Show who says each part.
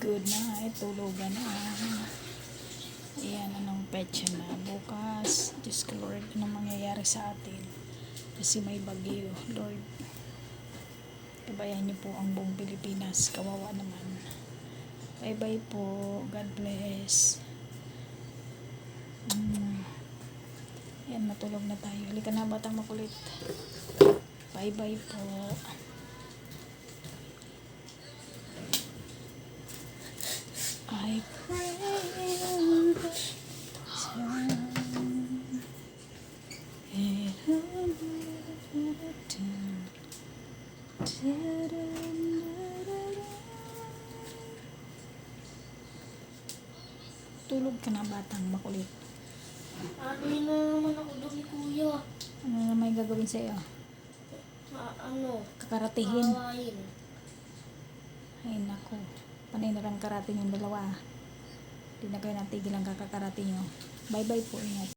Speaker 1: Good night, tulugan na. Ayan, anong petsa na bukas. Diyos ko Lord, anong mangyayari sa atin? Kasi may bagyo, Lord. Kabayan niyo po ang buong Pilipinas. Kawawa naman. Bye-bye po. God bless. Ayan, matulog na tayo. Halika na, batang makulit. Bye-bye po. I pray on the sun. It'll never turn. Tulog ka na, batang makulit.
Speaker 2: Ano yun na naman ako doon ni Kuya?
Speaker 1: Ano na may gagawin sa'yo? Kakaratihin.
Speaker 2: Kawain.
Speaker 1: Ay nako. Panay na lang karating yung dalawa. Hindi na kayo natigil ang kakakarating nyo. Bye bye po. Ingat.